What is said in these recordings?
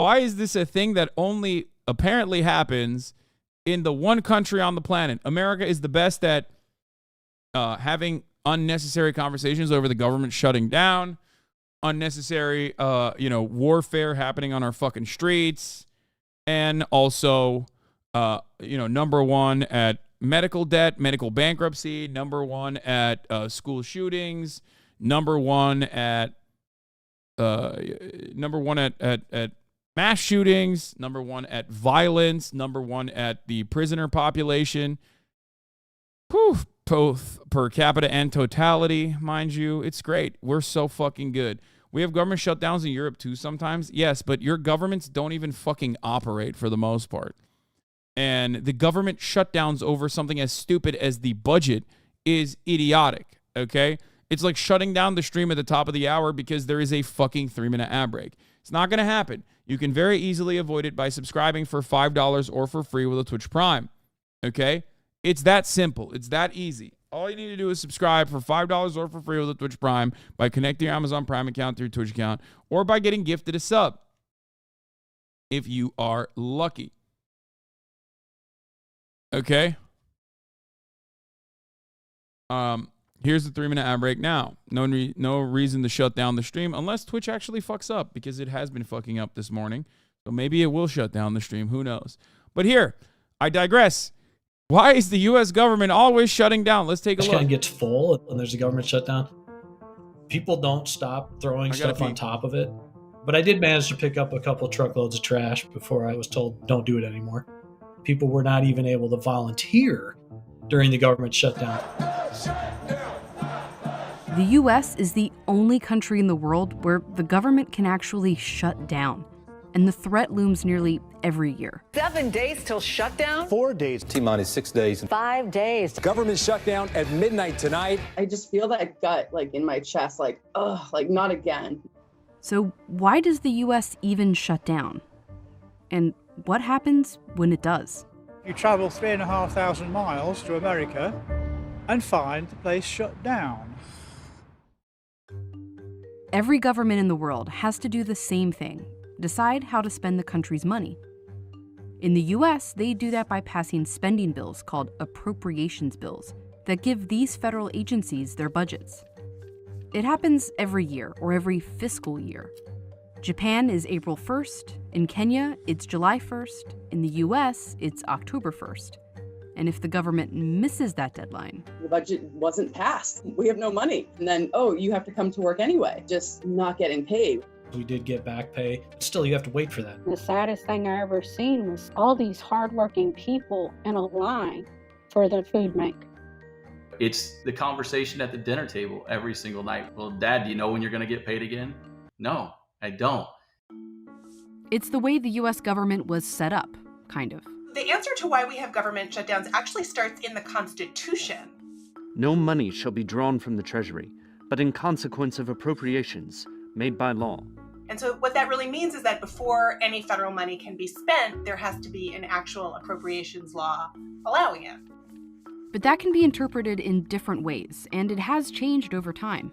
Why is this a thing that only apparently happens in the one country on the planet? America is the best at having unnecessary conversations over the government shutting down, unnecessary, warfare happening on our fucking streets, and also, number one at medical debt, medical bankruptcy, number one at school shootings, number one at mass shootings, number one at violence, number one at the prisoner population. Poof, both per capita and totality, mind you. It's great. We're so fucking good. We have government shutdowns in Europe too sometimes. Yes, but your governments don't even fucking operate for the most part. And the government shutdowns over something as stupid as the budget is idiotic, okay? It's like shutting down the stream at the top of the hour because there is a fucking 3-minute ad break. It's not going to happen. You can very easily avoid it by subscribing for $5 or for free with a Twitch Prime, okay? It's that simple. It's that easy. All you need to do is subscribe for $5 or for free with a Twitch Prime by connecting your Amazon Prime account to your Twitch account or by getting gifted a sub if you are lucky. Okay? Here's the 3-minute ad break now. No reason to shut down the stream unless Twitch actually fucks up, because it has been fucking up this morning. So maybe it will shut down the stream. Who knows? But here, I digress. Why is the U.S. government always shutting down? Let's take a look. It gets full and there's a government shutdown. People don't stop throwing stuff on top of it. But I did manage to pick up a couple truckloads of trash before I was told don't do it anymore. People were not even able to volunteer during the government shutdown. The U.S. is the only country in the world where the government can actually shut down. And the threat looms nearly every year. 7 days till shutdown? 4 days. T-minus 6 days. 5 days. Government shutdown at midnight tonight. I just feel that gut, like, in my chest, like, ugh, like, not again. So why does the U.S. even shut down? And what happens when it does? You travel 3,500 miles to America and find the place shut down. Every government in the world has to do the same thing. Decide how to spend the country's money. In the US, they do that by passing spending bills called appropriations bills that give these federal agencies their budgets. It happens every year or every fiscal year. Japan is April 1st, in Kenya, it's July 1st, in the US, it's October 1st. And if the government misses that deadline, the budget wasn't passed. We have no money. And then, oh, you have to come to work anyway, just not getting paid. We did get back pay. Still, you have to wait for that. The saddest thing I ever seen was all these hardworking people in a line for the food bank. It's the conversation at the dinner table every single night. Well, Dad, do you know when you're going to get paid again? No, I don't. It's the way the US government was set up, kind of. The answer to why we have government shutdowns actually starts in the Constitution. No money shall be drawn from the Treasury, but in consequence of appropriations made by law. And so what that really means is that before any federal money can be spent, there has to be an actual appropriations law allowing it. But that can be interpreted in different ways, and it has changed over time.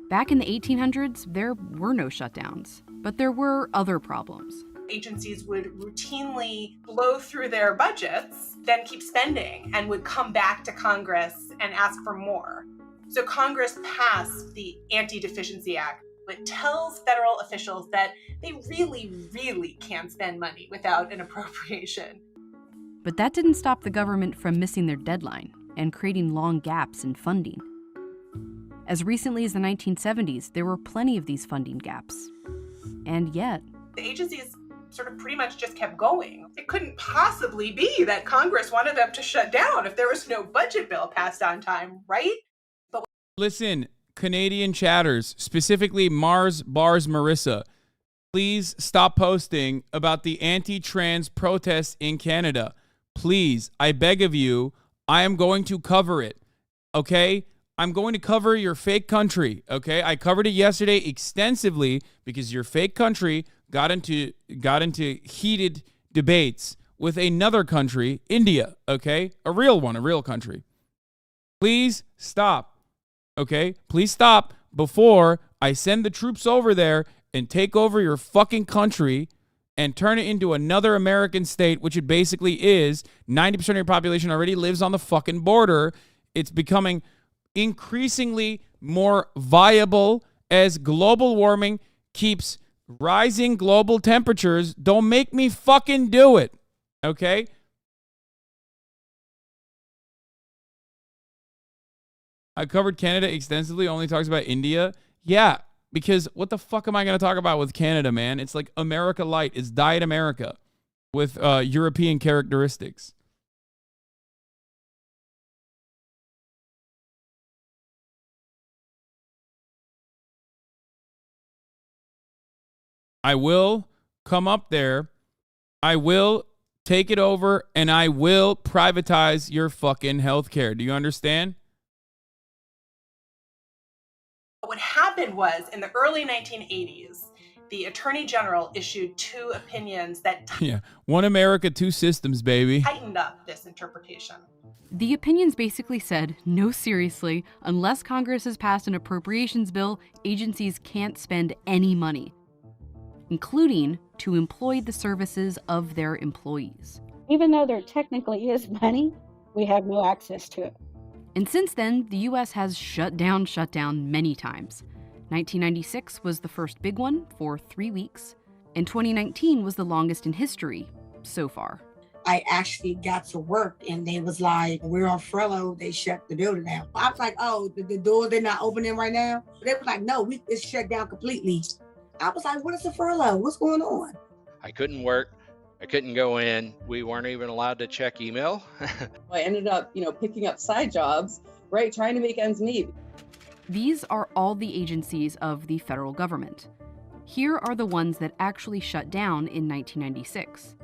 Back in the 1800s, there were no shutdowns, but there were other problems. Agencies would routinely blow through their budgets, then keep spending, and would come back to Congress and ask for more. So Congress passed the Anti-Deficiency Act, which tells federal officials that they really, really can't spend money without an appropriation. But that didn't stop the government from missing their deadline and creating long gaps in funding. As recently as the 1970s, there were plenty of these funding gaps. And yet, the agencies sort of pretty much just kept going. It couldn't possibly be that Congress wanted them to shut down if there was no budget bill passed on time, right? But listen, Canadian chatters, specifically Mars Bars Marissa, please stop posting about the anti-trans protests in Canada. Please, I beg of you, I am going to cover it, okay? I'm going to cover your fake country, okay? I covered it yesterday extensively because your fake country got into heated debates with another country, India, okay? A real one, a real country. Please stop, okay? Please stop before I send the troops over there and take over your fucking country and turn it into another American state, which it basically is. 90% of your population already lives on the fucking border. It's becoming increasingly more viable as global warming keeps rising global temperatures. Don't make me fucking do it, okay? I covered Canada extensively, only talks about India. Yeah, because what the fuck am I going to talk about with Canada, man? It's like America Light. It's Diet America with European characteristics. I will come up there. I will take it over, and I will privatize your fucking healthcare. Do you understand? What happened was, in the early 1980s, the Attorney General issued 2 opinions that Yeah, one America, 2 systems, baby. tightened up this interpretation. The opinions basically said, no, seriously, unless Congress has passed an appropriations bill, agencies can't spend any money, including to employ the services of their employees. Even though there technically is money, we have no access to it. And since then, the US has shut down many times. 1996 was the first big one for 3 weeks, and 2019 was the longest in history so far. I actually got to work and they was like, we're on furlough, they shut the building down. I was like, oh, the doors, they're not opening right now? They were like, no, it's shut down completely. I was like, what is a furlough? What's going on? I couldn't work. I couldn't go in. We weren't even allowed to check email. I ended up, picking up side jobs, right? Trying to make ends meet. These are all the agencies of the federal government. Here are the ones that actually shut down in 1996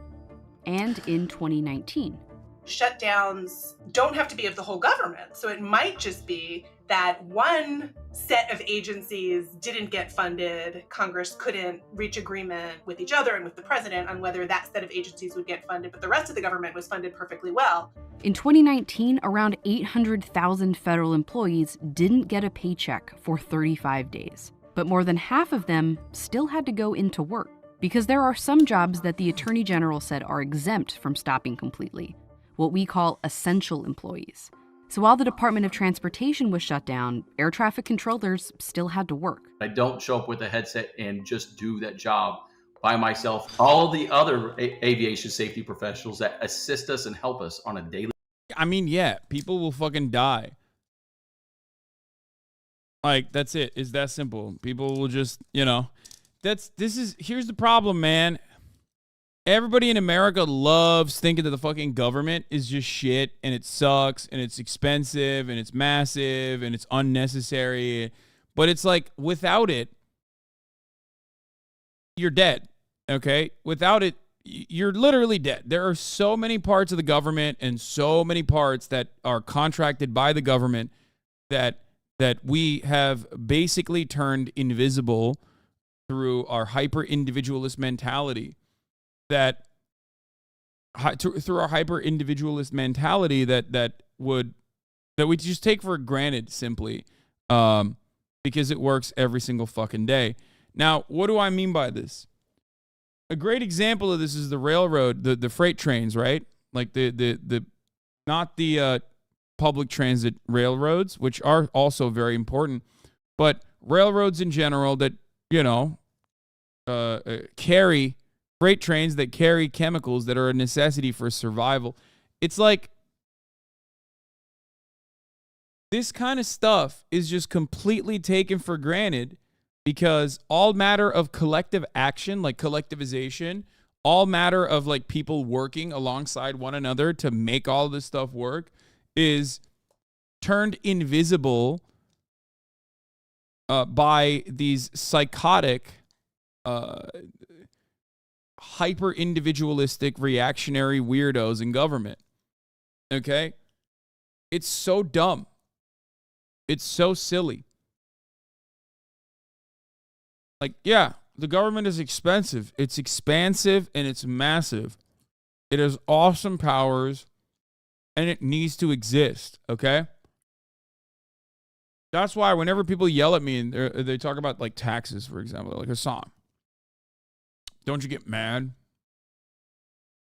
and in 2019. Shutdowns don't have to be of the whole government. So it might just be that one set of agencies didn't get funded. Congress couldn't reach agreement with each other and with the president on whether that set of agencies would get funded, but the rest of the government was funded perfectly well. In 2019, around 800,000 federal employees didn't get a paycheck for 35 days. But more than half of them still had to go into work, because there are some jobs that the Attorney General said are exempt from stopping completely, what we call essential employees. So while the Department of Transportation was shut down, air traffic controllers still had to work. I don't show up with a headset and just do that job by myself. All of the other aviation safety professionals that assist us and help us on a daily. I mean, yeah, people will fucking die. Like, that's it. It's that simple. People will just, here's the problem, man. Everybody in America loves thinking that the fucking government is just shit and it sucks and it's expensive and it's massive and it's unnecessary. But it's like, without it, you're dead, okay? Without it, you're literally dead. There are so many parts of the government and so many parts that are contracted by the government that we have basically turned invisible through our hyper-individualist mentality. That we just take for granted simply, because it works every single fucking day. Now, what do I mean by this? A great example of this is the railroad, the freight trains, right? Like the not the public transit railroads, which are also very important, but railroads in general that carry freight trains that carry chemicals that are a necessity for survival. It's like this kind of stuff is just completely taken for granted because all matter of collective action, like collectivization, all matter of like people working alongside one another to make all this stuff work is turned invisible by these psychotic hyper-individualistic, reactionary weirdos in government. Okay? It's so dumb. It's so silly. Like, yeah, the government is expensive. It's expansive and it's massive. It has awesome powers and it needs to exist, okay? That's why whenever people yell at me and they talk about like taxes, for example, like Hasan, don't you get mad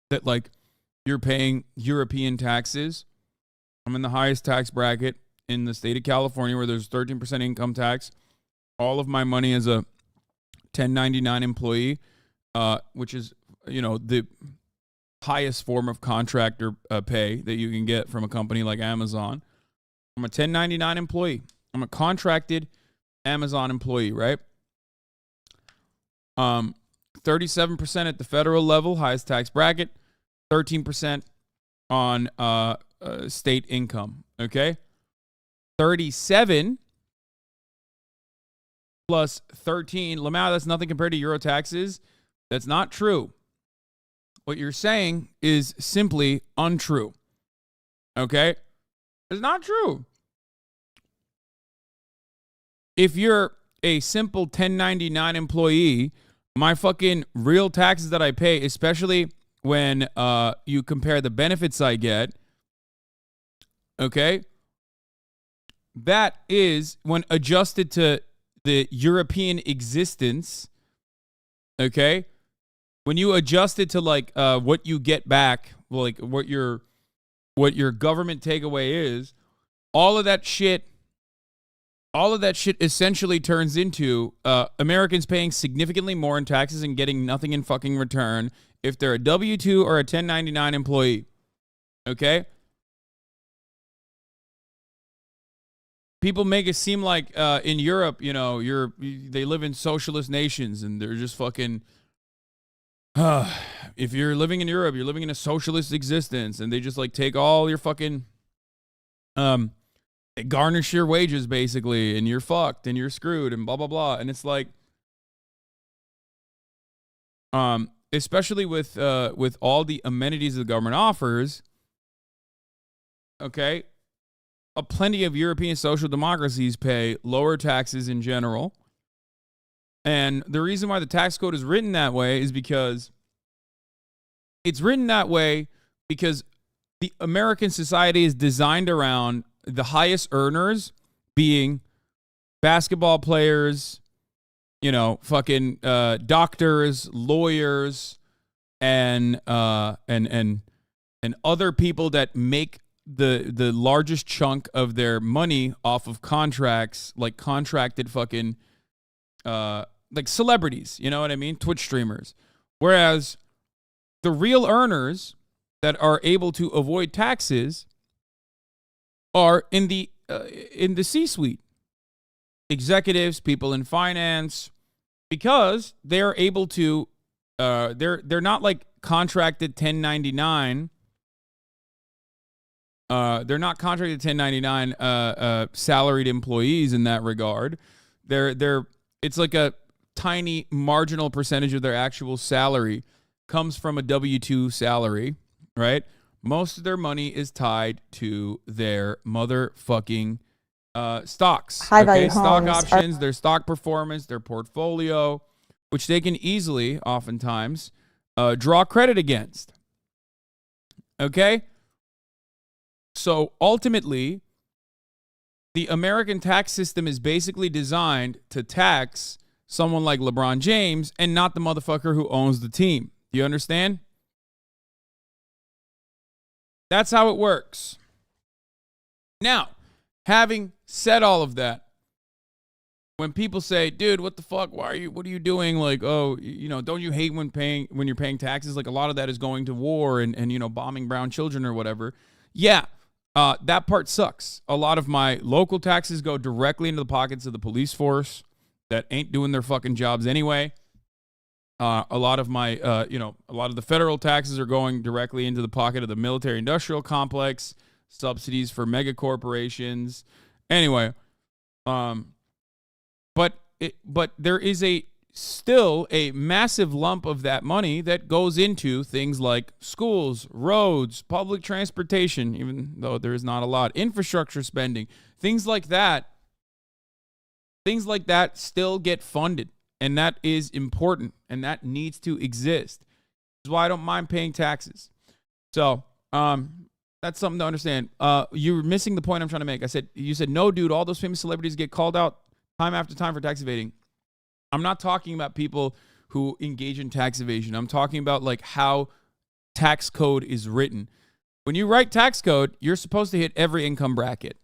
that like you're paying European taxes. I'm in the highest tax bracket in the state of California where there's 13% income tax. All of my money as a 1099 employee, which is, the highest form of contractor pay that you can get from a company like Amazon. I'm a 1099 employee. I'm a contracted Amazon employee, right? 37% at the federal level, highest tax bracket, 13% on state income, okay? 37 plus 13. Lamau, that's nothing compared to Euro taxes. That's not true. What you're saying is simply untrue, okay? It's not true. If you're a simple 1099 employee, my fucking real taxes that I pay, especially when you compare the benefits I get, okay, that is when adjusted to the European existence, okay, when you adjust it to like what you get back, like what your government takeaway is, all of that shit essentially turns into Americans paying significantly more in taxes and getting nothing in fucking return if they're a W-2 or a 1099 employee. Okay? People make it seem like in Europe, they live in socialist nations and they're just fucking if you're living in Europe, you're living in a socialist existence and they just like take all your fucking garnish your wages basically and you're fucked and you're screwed and blah blah blah. And it's like especially with all the amenities the government offers, okay, plenty of European social democracies pay lower taxes in general. And the reason why the tax code is written that way is because it's written that way because the American society is designed around the highest earners being basketball players, fucking doctors, lawyers, and other people that make the largest chunk of their money off of contracts, like contracted fucking like celebrities, you know what I mean? Twitch streamers. Whereas the real earners that are able to avoid taxes are in the C-suite. Executives, people in finance, because they're able to they're not like contracted 1099. They're not contracted 1099 salaried employees in that regard. It's like a tiny marginal percentage of their actual salary comes from a W-2 salary, right? Most of their money is tied to their motherfucking stocks. High value stock homes options, their stock performance, their portfolio, which they can easily, oftentimes, draw credit against. Okay? So ultimately, the American tax system is basically designed to tax someone like LeBron James and not the motherfucker who owns the team. Do you understand? That's how it works. Now, having said all of that, when people say, dude, what the fuck? What are you doing? Like, don't you hate when you're paying taxes? Like a lot of that is going to war and bombing brown children or whatever. Yeah. That part sucks. A lot of my local taxes go directly into the pockets of the police force that ain't doing their fucking jobs anyway. A lot of my, a lot of the federal taxes are going directly into the pocket of the military-industrial complex, subsidies for mega corporations. Anyway, but there is still a massive lump of that money that goes into things like schools, roads, public transportation, even though there is not a lot, infrastructure spending, things like that still get funded, and that is important, and that needs to exist. That's why I don't mind paying taxes. So that's something to understand. You're missing the point I'm trying to make. You said, no, dude, all those famous celebrities get called out time after time for tax evading. I'm not talking about people who engage in tax evasion. I'm talking about like how tax code is written. When you write tax code, you're supposed to hit every income bracket,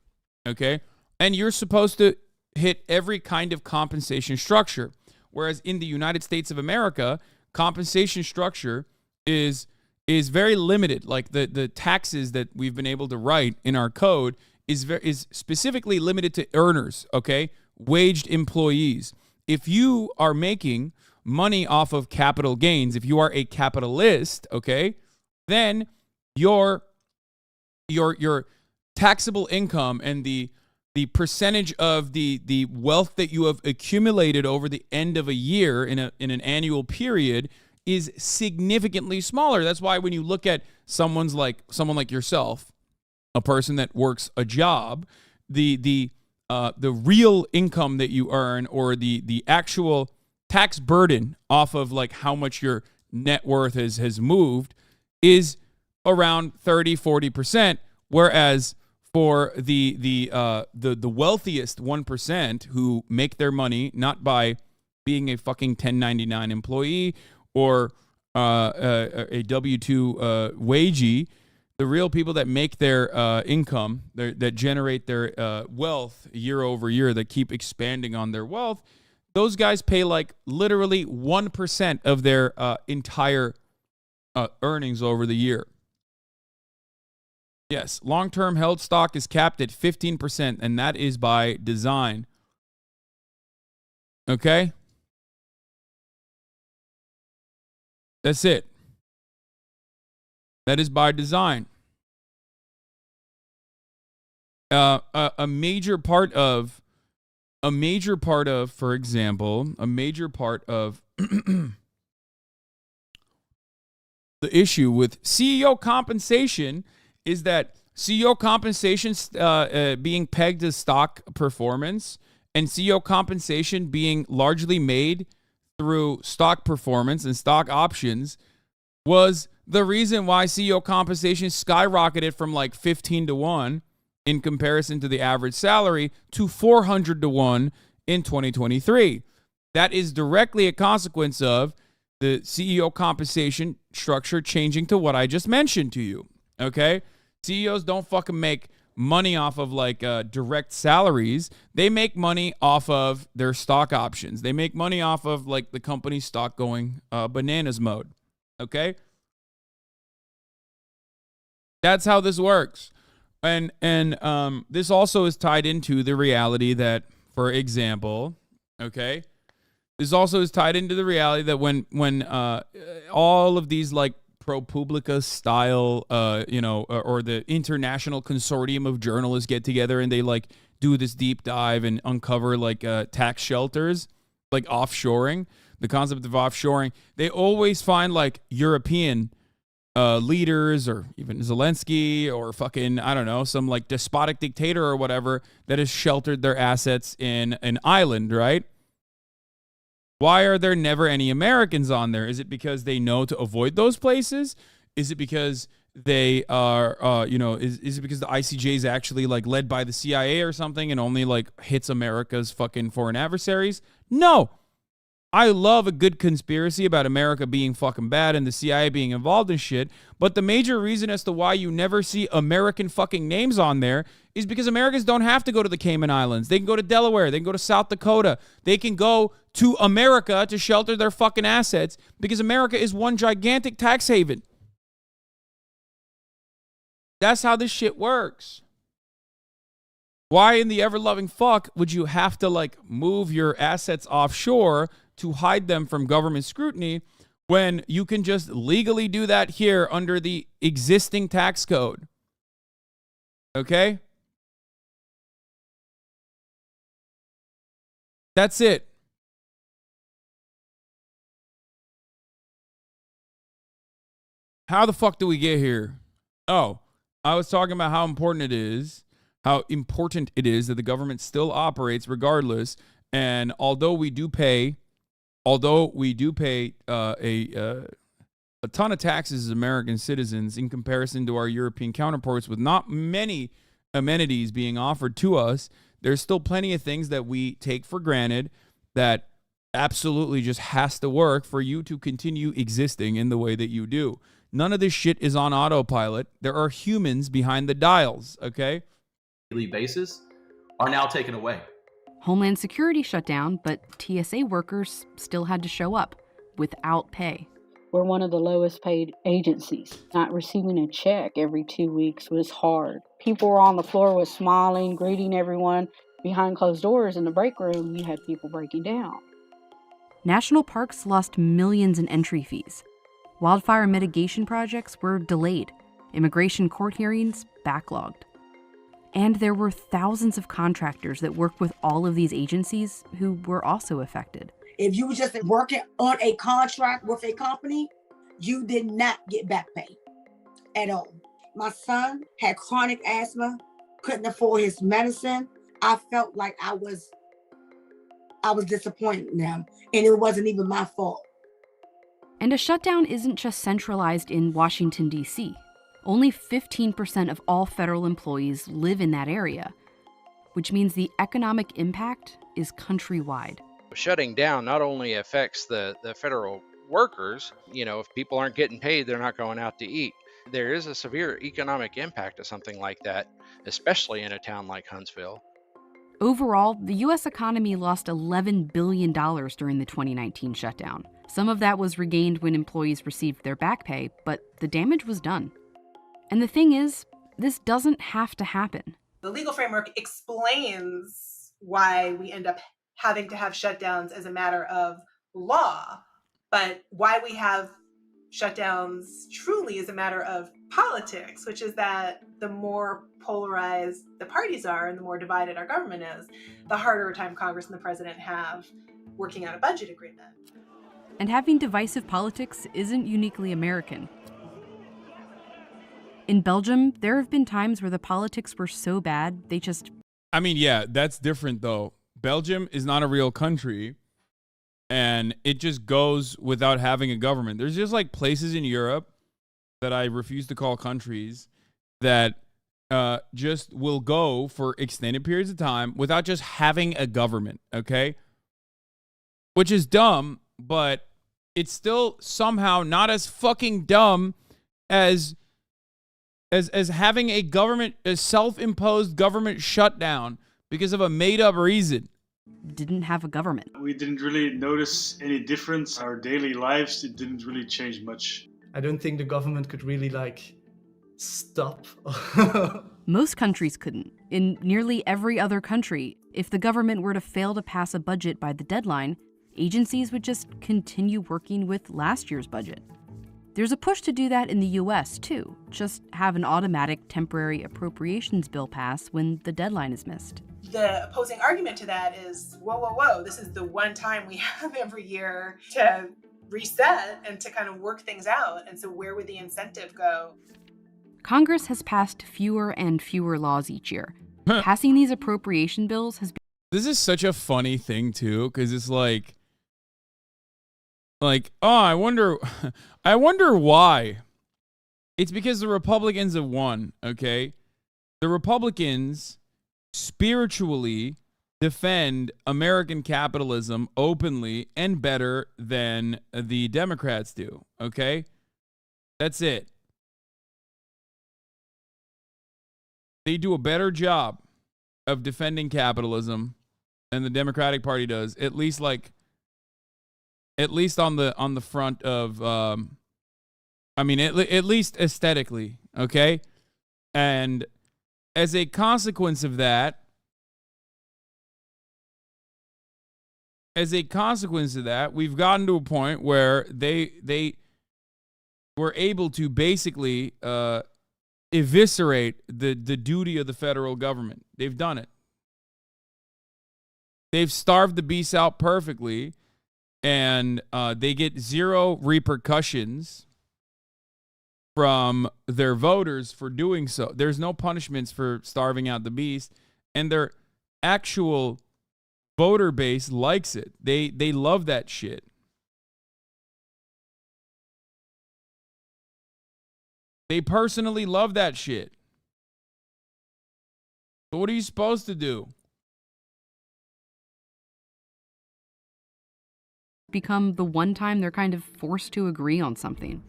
okay? And you're supposed to hit every kind of compensation structure. Whereas in the United States of America, compensation structure is very limited. Like the taxes that we've been able to write in our code is specifically limited to earners, okay? Waged employees. If you are making money off of capital gains, if you are a capitalist, okay, then your taxable income and the percentage of the wealth that you have accumulated over the end of a year in an annual period is significantly smaller. That's why when you look at someone like yourself, a person that works a job, the real income that you earn, or the actual tax burden off of like how much your net worth has moved, is around 30-40%, whereas for the wealthiest 1% who make their money not by being a fucking 1099 employee or a W-2 wagee, the real people that make their income, that generate their wealth year over year, that keep expanding on their wealth, those guys pay like literally 1% of their entire earnings over the year. Yes, long-term held stock is capped at 15%, and that is by design. Okay? That's it. That is by design. A major part of, for example, a major part of the issue with CEO compensation is that CEO compensation being pegged as stock performance, and CEO compensation being largely made through stock performance and stock options, was the reason why CEO compensation skyrocketed from like 15-1 in comparison to the average salary to 400-1 in 2023. That is directly a consequence of the CEO compensation structure changing to what I just mentioned to you. Okay? CEOs don't fucking make money off of like direct salaries. They make money off of their stock options. They make money off of like the company's stock going bananas mode. Okay? That's how this works. And this also is tied into the reality that, for example, okay, this also is tied into the reality that when all of these like ProPublica style, or the international consortium of journalists get together and they like do this deep dive and uncover like tax shelters, like offshoring, the concept of offshoring, they always find like European leaders, or even Zelensky, or fucking, I don't know, some like despotic dictator or whatever that has sheltered their assets in an island, right? Why are there never any Americans on there? Is it because they know to avoid those places? Is it because they are, is it because the ICJ is actually like led by the CIA or something and only like hits America's fucking foreign adversaries? No. I love a good conspiracy about America being fucking bad and the CIA being involved in shit, but the major reason as to why you never see American fucking names on there is because Americans don't have to go to the Cayman Islands. They can go to Delaware. They can go to South Dakota. They can go to America to shelter their fucking assets because America is one gigantic tax haven. That's how this shit works. Why in the ever-loving fuck would you have to like move your assets offshore to hide them from government scrutiny when you can just legally do that here under the existing tax code? Okay? That's it. How the fuck do we get here? Oh, I was talking about how important it is that the government still operates regardless. And although we do pay a ton of taxes as American citizens in comparison to our European counterparts, with not many amenities being offered to us, there's still plenty of things that we take for granted that absolutely just has to work for you to continue existing in the way that you do. None of this shit is on autopilot. There are humans behind the dials, okay? Daily basis are now taken away. Homeland Security shut down, but TSA workers still had to show up without pay. We're one of the lowest paid agencies. Not receiving a check every 2 weeks was hard. People were on the floor with smiling, greeting everyone. Behind closed doors in the break room, you had people breaking down. National parks lost millions in entry fees. Wildfire mitigation projects were delayed. Immigration court hearings backlogged. And there were thousands of contractors that worked with all of these agencies who were also affected. If you were just working on a contract with a company, you did not get back pay at all. My son had chronic asthma, couldn't afford his medicine. I felt like I was disappointed in them, and it wasn't even my fault. And a shutdown isn't just centralized in Washington, D.C. Only 15% of all federal employees live in that area, which means the economic impact is countrywide. Shutting down not only affects the federal workers, if people aren't getting paid, they're not going out to eat. There is a severe economic impact of something like that, especially in a town like Huntsville. Overall, the U.S. economy lost $11 billion during the 2019 shutdown. Some of that was regained when employees received their back pay, but the damage was done. And the thing is, this doesn't have to happen. The legal framework explains why we end up having to have shutdowns as a matter of law, but why we have shutdowns truly is a matter of politics, which is that the more polarized the parties are and the more divided our government is, the harder a time Congress and the president have working out a budget agreement. And having divisive politics isn't uniquely American. In Belgium, there have been times where the politics were so bad, they just... I mean, yeah, that's different, though. Belgium is not a real country, and it just goes without having a government. There's just, like, places in Europe that I refuse to call countries that just will go for extended periods of time without just having a government, okay? Which is dumb, but it's still somehow not as fucking dumb as having a government, a self-imposed government shutdown because of a made-up reason. Didn't have a government. We didn't really notice any difference. Our daily lives, it didn't really change much. I don't think the government could really, stop. Most countries couldn't. In nearly every other country, if the government were to fail to pass a budget by the deadline, agencies would just continue working with last year's budget. There's a push to do that in the U.S., too. Just have an automatic temporary appropriations bill pass when the deadline is missed. The opposing argument to that is, whoa, this is the one time we have every year to reset and to kind of work things out. And so where would the incentive go? Congress has passed fewer and fewer laws each year. Passing these appropriation bills has been... This is such a funny thing, too, because it's like, oh, I wonder why. It's because the Republicans have won, okay? The Republicans spiritually defend American capitalism openly and better than the Democrats do, okay? That's it. They do a better job of defending capitalism than the Democratic Party does, at least on the front of at least aesthetically, okay? And as a consequence of that, we've gotten to a point where they were able to basically eviscerate the duty of the federal government. They've done it. They've starved the beast out perfectly, and they get zero repercussions from their voters for doing so. There's no punishments for starving out the beast, and their actual voter base likes it. They love that shit. They personally love that shit. So what are you supposed to do? Become the one time they're kind of forced to agree on something.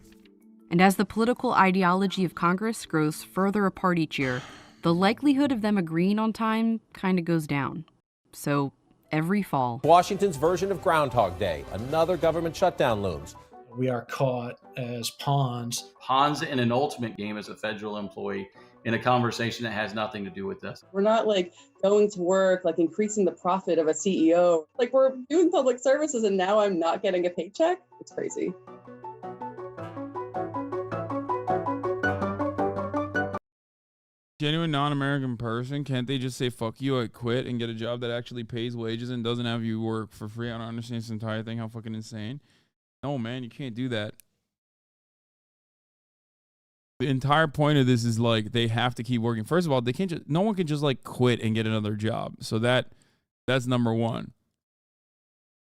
And as the political ideology of Congress grows further apart each year, the likelihood of them agreeing on time kind of goes down. So every fall, Washington's version of Groundhog Day, another government shutdown looms. We are caught as pawns. Pawns in an ultimate game as a federal employee in a conversation that has nothing to do with us. We're not like going to work, like increasing the profit of a CEO. Like we're doing public services and now I'm not getting a paycheck. It's crazy. Genuine non-American person, can't they just say fuck you, I quit, and get a job that actually pays wages and doesn't have you work for free? I don't understand this entire thing. How fucking insane. No, man, you can't do that. The entire point of this is like they have to keep working. First of all, they can't just, no one can just like quit and get another job. So that's number one.